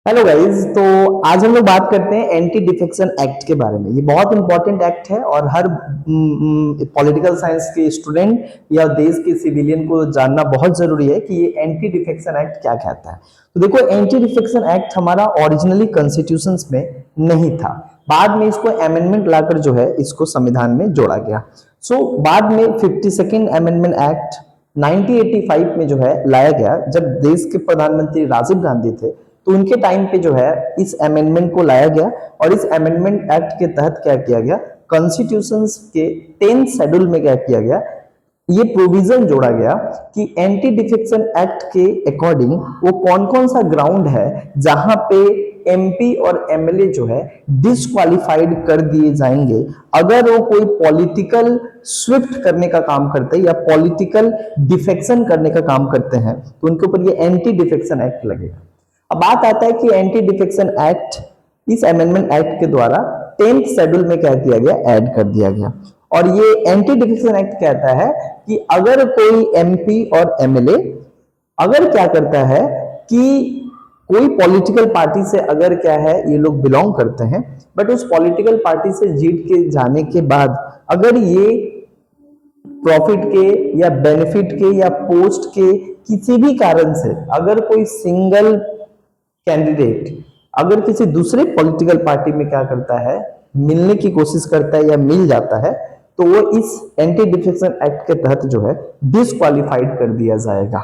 Hello guys. तो आज हम लोग बात करते हैं एंटी डिफेक्शन एक्ट के बारे में। ये बहुत इंपॉर्टेंट एक्ट है और हर पॉलिटिकल साइंस के स्टूडेंट या देश के सिविलियन को जानना बहुत जरूरी है कि ये एंटी डिफेक्शन एक्ट क्या कहता है। तो देखो, एंटी डिफेक्शन एक्ट हमारा ओरिजिनली कॉन्स्टिट्यूशन में नहीं था। बाद में इसको अमेंडमेंट लाकर जो है इसको संविधान में जोड़ा गया। बाद में 52nd अमेंडमेंट एक्ट 1985 में जो है लाया गया। जब देश के प्रधानमंत्री राजीव गांधी थे तो उनके टाइम पे जो है इस अमेंडमेंट को लाया गया और इस अमेंडमेंट एक्ट के तहत क्या किया गया, कॉन्स्टिट्यूशन के 10th शेड्यूल में क्या किया गया, ये प्रोविजन जोड़ा गया कि एंटी डिफेक्शन एक्ट के अकॉर्डिंग वो कौन कौन सा ग्राउंड है जहां पे एमपी और एमएलए जो है डिस्क्वालिफाइड कर दिए जाएंगे अगर वो कोई पॉलिटिकल स्विफ्ट करने का काम करते हैं या पॉलिटिकल डिफेक्शन करने का काम करते हैं, तो उनके ऊपर ये एंटी डिफेक्शन एक्ट लगेगा। अब बात आता है कि एंटी डिफेक्शन एक्ट इस अमेंडमेंट एक्ट के द्वारा 10th शेड्यूल में क्या किया गया, ऐड कर दिया गया। और ये एंटी डिफेक्शन एक्ट कहता है कि अगर कोई एमपी और एमएलए अगर क्या करता है कि कोई पॉलिटिकल पार्टी से अगर क्या है ये लोग बिलोंग करते हैं, बट उस पॉलिटिकल पार्टी से जीत के जाने के बाद अगर ये प्रॉफिट के या बेनिफिट के या पोस्ट के किसी भी कारण से अगर कोई सिंगल कैंडिडेट अगर किसी दूसरे पॉलिटिकल पार्टी में क्या करता है, मिलने की कोशिश करता है या मिल जाता है, तो वो इस एंटी डिफेक्शन एक्ट के तहत जो है डिस्क्वालिफाइड कर दिया जाएगा।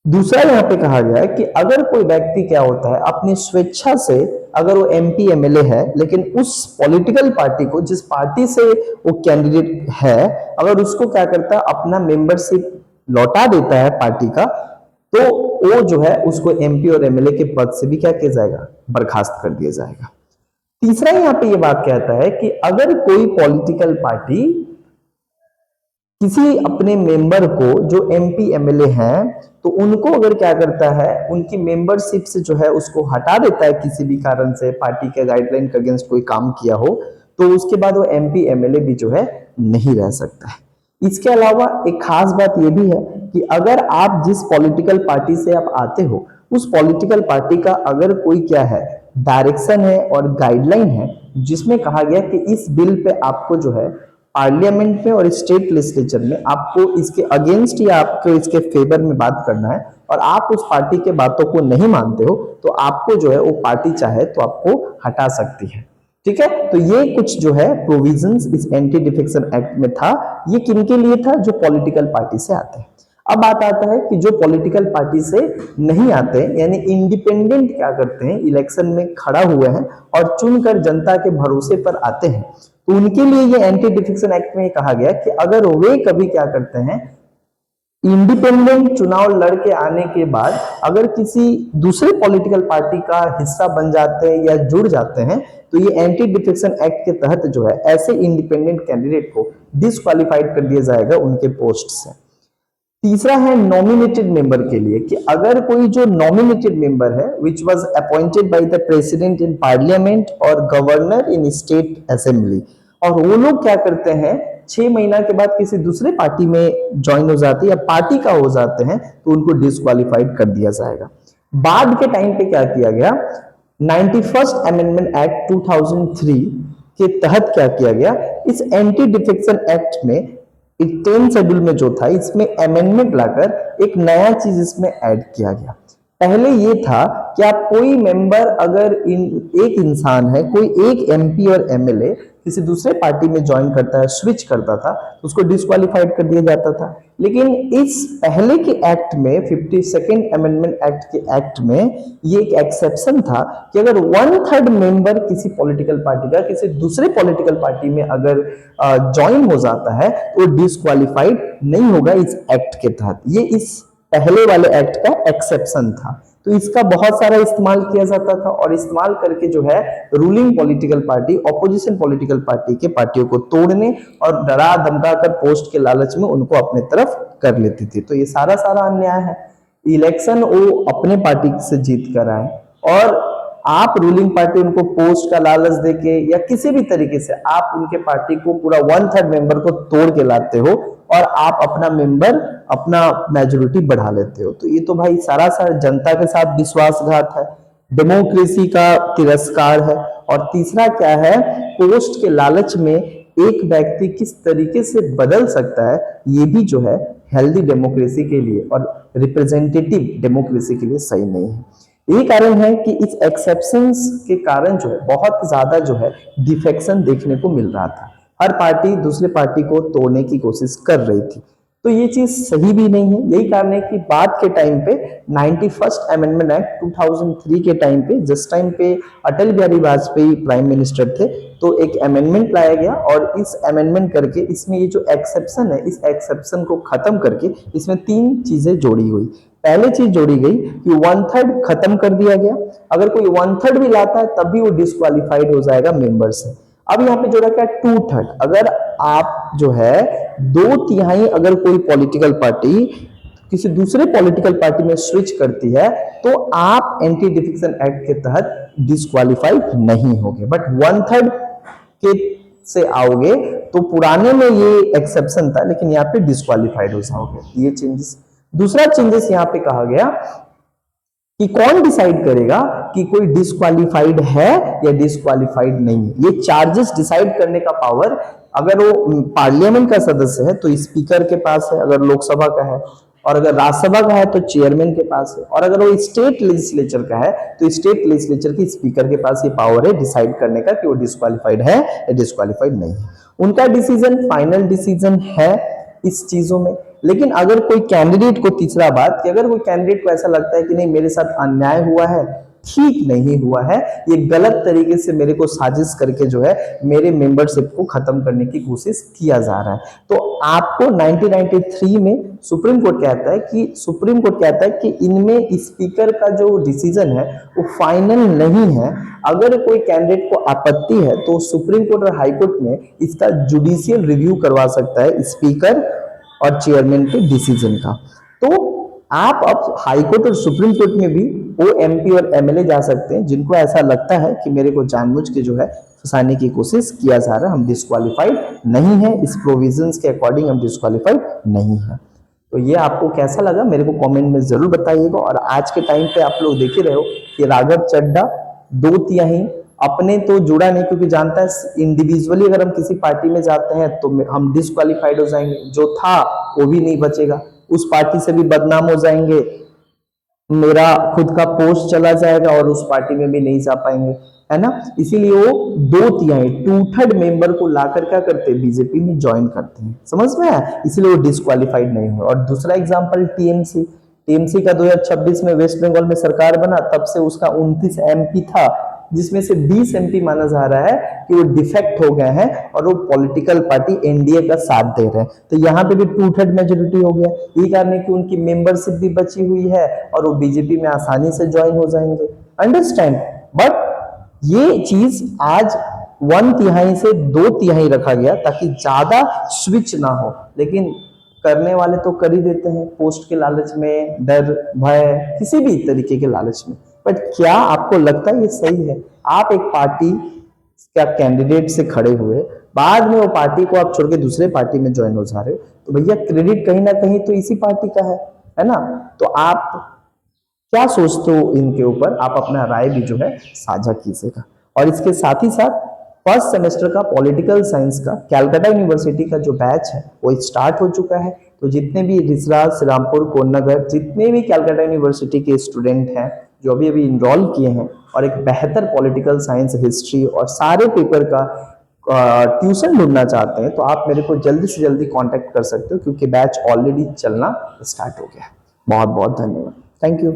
दूसरा यहाँ पे कहा गया है कि अगर कोई व्यक्ति क्या होता है अपनी स्वेच्छा से अगर वो एमपी एमएलए है लेकिन उस पॉलिटिकल पार्टी को जिस पार्टी से वो कैंडिडेट है अगर उसको क्या करता है अपना मेंबरशिप लौटा देता है पार्टी का, तो वो जो है उसको एमपी और एमएलए के पद से भी क्या किया जाएगा, बर्खास्त कर दिया जाएगा। तीसरा यहाँ पे ये बात कहता है कि अगर कोई पॉलिटिकल पार्टी किसी अपने मेंबर को जो एमपी एमएलए हैं तो उनको अगर क्या करता है उनकी मेंबरशिप से जो है उसको हटा देता है किसी भी कारण से, पार्टी के गाइडलाइन के अगेंस्ट कोई काम किया हो, तो उसके बाद वो एमपी एमएलए भी जो है नहीं रह सकता है। इसके अलावा एक खास बात यह भी है कि अगर आप जिस पॉलिटिकल पार्टी से आप आते हो उस पॉलिटिकल पार्टी का अगर कोई क्या है डायरेक्शन है और गाइडलाइन है जिसमें कहा गया कि इस बिल पे आपको जो है पार्लियामेंट में और स्टेट लेजिस्लेचर में आपको इसके अगेंस्ट या आपको इसके फेवर में बात करना है और आप उस पार्टी के बातों को नहीं मानते हो, तो आपको जो है वो पार्टी चाहे तो आपको हटा सकती है। ठीक है, तो ये कुछ जो है प्रोविजंस इस एंटी डिफेक्शन एक्ट में था। ये किनके लिए था, जो पॉलिटिकल पार्टी से आते हैं। अब बात आता है कि जो पॉलिटिकल पार्टी से नहीं आते यानी इंडिपेंडेंट क्या करते हैं, इलेक्शन में खड़ा हुए हैं और चुनकर जनता के भरोसे पर आते हैं, तो उनके लिए ये एंटी डिफेक्शन एक्ट में कहा गया कि अगर वे कभी क्या करते हैं इंडिपेंडेंट चुनाव लड़के आने के बाद अगर किसी दूसरे पॉलिटिकल पार्टी का हिस्सा बन जाते हैं या जुड़ जाते हैं, तो ये एंटी डिफेक्शन एक्ट के तहत जो है ऐसे इंडिपेंडेंट कैंडिडेट को डिस्क्वालिफाइड कर दिया जाएगा उनके पोस्ट से। तीसरा है नॉमिनेटेड मेंबर के लिए कि अगर कोई जो नॉमिनेटेड मेंबर है which was appointed by the president in parliament और गवर्नर इन स्टेट असेंबली, और वो लोग क्या करते हैं 6 महीना के बाद किसी दूसरे पार्टी में ज्वाइन हो जाते हैं या पार्टी का हो जाते हैं, तो उनको डिस्क्वालिफाइड कर दिया जाएगा। बाद के टाइम पे क्या किया गया, 91st अमेंडमेंट एक्ट 2003 के तहत क्या किया गया, इस एंटी डिफेक्शन एक्ट में 10th शेड्यूल में जो था इसमें अमेंडमेंट लाकर एक नया चीज इसमें ऐड किया गया। पहले ये था कि आप कोई मेंबर अगर एक इंसान है, कोई एक एमपी और एमएलए किसी दूसरे पार्टी में ज्वाइन करता है, स्विच करता था, तो उसको डिस्क्वालिफाइड कर दिया जाता था। लेकिन इस पहले के एक्ट में 52nd अमेंडमेंट एक्ट के एक्ट में ये एक एक्सेप्शन था कि अगर 1/3 मेंबर किसी पॉलिटिकल पार्टी का किसी दूसरे पॉलिटिकल पार्टी में अगर ज्वाइन हो जाता है तो डिस्क्वालिफाइड नहीं होगा इस एक्ट के तहत। ये इस पहले वाले एक्ट का एक्सेप्शन था, तो इसका बहुत सारा इस्तेमाल किया जाता था और इस्तेमाल करके जो है ruling political party opposition political party के पार्टियों को तोड़ने और डरा धमका कर पोस्ट के लालच में उनको अपने तरफ कर लेती थी। तो ये सारा अन्याय है। इलेक्शन वो अपने पार्टी से जीत कर आए और आप रूलिंग पार्टी उनको पोस्ट का लालच देके या किसी भी तरीके से आप उनके पार्टी को पूरा 1/3 मेंबर को तोड़ के लाते हो और आप अपना मेंबर अपना मेजोरिटी बढ़ा लेते हो। तो ये तो भाई सारा जनता के साथ विश्वासघात है। डेमोक्रेसी का तिरस्कार है, और तीसरा क्या है, पोस्ट के लालच में एक व्यक्ति किस तरीके से बदल सकता है, ये भी जो है हेल्दी डेमोक्रेसी के लिए और रिप्रेजेंटेटिव डेमोक्रेसी के लिए सही नहीं है। यही कारण है कि इस एक्सेप्शंस के कारण जो है बहुत ज्यादा जो है डिफेक्शन देखने को मिल रहा था। हर पार्टी दूसरे पार्टी को तोड़ने की कोशिश कर रही थी, तो ये चीज सही भी नहीं है। यही कारण है कि बाद के टाइम पे 91st अमेंडमेंट एक्ट 2003 के टाइम पे, जिस टाइम पे अटल बिहारी वाजपेयी प्राइम मिनिस्टर थे, तो एक अमेंडमेंट लाया गया और इस अमेंडमेंट करके इसमें ये जो एक्सेप्शन है, इस एक्सेप्शन को खत्म करके इसमें 3 चीजें जोड़ी हुई। पहले चीज जोड़ी गई कि 1/3 खत्म कर दिया गया, अगर कोई 1/3 भी लाता है तब भी वो डिस्क्वालीफाइड हो जाएगा मेंबर से। अब यहाँ पे जोड़ा क्या, 2/3, अगर आप जो है 2/3 अगर कोई पॉलिटिकल पार्टी किसी दूसरे पॉलिटिकल पार्टी में स्विच करती है तो आप एंटी डिफेक्शन एक्ट के तहत डिस्क्वालीफाइड नहीं होगे, बट 1/3 के से आओगे तो पुराने में ये एक्सेप्शन था, लेकिन यहाँ पे डिस्क्वालीफाइड हो जाओगे। ये चेंजेस। दूसरा चेंजेस यहाँ पे कहा गया कि कौन डिसाइड करेगा कि कोई डिस्क्वालीफाइड है या डिस्क्वालीफाइड नहीं है। ये चार्जेस डिसाइड करने का पावर अगर वो पार्लियामेंट का सदस्य है तो स्पीकर के पास है, अगर लोकसभा का है, और अगर राज्यसभा का है तो चेयरमैन के पास है, और अगर वो स्टेट लेजिस्लेचर का है तो स्टेट लेजिस्लेचर के स्पीकर के पास ये पावर है डिसाइड करने का कि वो डिस्क्वालीफाइड है या डिस्क्वालीफाइड नहीं है। उनका डिसीजन फाइनल डिसीजन है इस चीजों में। लेकिन अगर कोई कैंडिडेट को, तीसरा बात, कि अगर कोई कैंडिडेट को ऐसा लगता है कि नहीं मेरे साथ अन्याय हुआ है, ठीक नहीं हुआ है, ये गलत तरीके से मेरे को साजिश करके जो है मेरे मेंबरशिप को खत्म करने की कोशिश किया जा रहा है, तो आपको 1993 में सुप्रीम कोर्ट कहता है कि इनमें स्पीकर का जो डिसीजन है वो फाइनल नहीं है। अगर कोई कैंडिडेट को आपत्ति है तो सुप्रीम कोर्ट और हाई कोर्ट में इसका जुडिशियल रिव्यू करवा सकता है स्पीकर और चेयरमैन के डिसीजन का। तो आप अब हाई कोर्ट और सुप्रीम कोर्ट में भी वो एमपी और एमएलए जा सकते हैं जिनको ऐसा लगता है कि मेरे को जानबूझ के जो है फंसाने की कोशिश किया जा रहा है, हम डिस्क्वालीफाइड नहीं है, इस प्रोविजंस के अकॉर्डिंग हम डिस्क्वालीफाइड नहीं है। तो ये आपको कैसा लगा मेरे को कमेंट में जरूर बताइएगा। और आज के टाइम पे आप लोग देख ही रहे हो कि राघव चड्ढा 2/3 अपने तो जुड़ा नहीं, क्योंकि जानता है इंडिविजुअली अगर हम किसी पार्टी में जाते हैं तो हम डिस्क्वालीफाइड हो जाएंगे, जो था वो भी नहीं बचेगा, उस पार्टी से भी बदनाम हो जाएंगे, मेरा खुद का पोस्ट चला जाएगा और उस पार्टी में भी नहीं जा पाएंगे, है ना। इसीलिए वो 2/3 मेंबर को लाकर क्या करते हैं, बीजेपी में ज्वाइन करते हैं, समझ में आया, इसलिए वो डिस्क्वालीफाइड नहीं हुआ। और दूसरा एग्जांपल टीएमसी का 2026 में वेस्ट बंगाल में सरकार बना, तब से उसका 29 एमपी था, जिसमें से 20 एमपी माना जा रहा है कि वो डिफेक्ट हो गए हैं और वो पॉलिटिकल पार्टी एनडीए का साथ दे रहे हैं। तो यहाँ पे भी 2/3 मेजोरिटी हो गया। यही कारण है कि उनकी मेंबरशिप भी बची हुई है और वो बीजेपी में आसानी से ज्वाइन हो जाएंगे, अंडरस्टैंड। बट ये चीज आज 1/3 से 2/3 रखा गया ताकि ज्यादा स्विच ना हो, लेकिन करने वाले तो कर ही देते हैं, पोस्ट के लालच में, डर भय, किसी भी तरीके के लालच में। बट क्या आपको लगता है ये सही है? आप एक पार्टी का कैंडिडेट से खड़े हुए, बाद में वो पार्टी को आप छोड़ के दूसरे पार्टी में ज्वाइन हो जा रहे हो, तो भैया क्रेडिट कहीं ना कहीं तो इसी पार्टी का है ना। तो आप क्या सोचते हो इनके ऊपर, आप अपना राय भी जो है साझा कीजिएगा। और इसके साथ ही साथ फर्स्ट सेमेस्टर का पॉलिटिकल साइंस का कैलकाटा यूनिवर्सिटी का जो बैच है वो स्टार्ट हो चुका है। तो जितने भी रिजरा, श्रीरामपुर, कोन्नगर, जितने भी कैलकाटा यूनिवर्सिटी के स्टूडेंट हैं जो अभी अभी इनरोल किए हैं और एक बेहतर पॉलिटिकल साइंस, हिस्ट्री और सारे पेपर का ट्यूशन ढूंढना चाहते हैं, तो आप मेरे को जल्दी से जल्दी कांटेक्ट कर सकते हो, क्योंकि बैच ऑलरेडी चलना स्टार्ट हो गया है। बहुत बहुत धन्यवाद, थैंक यू।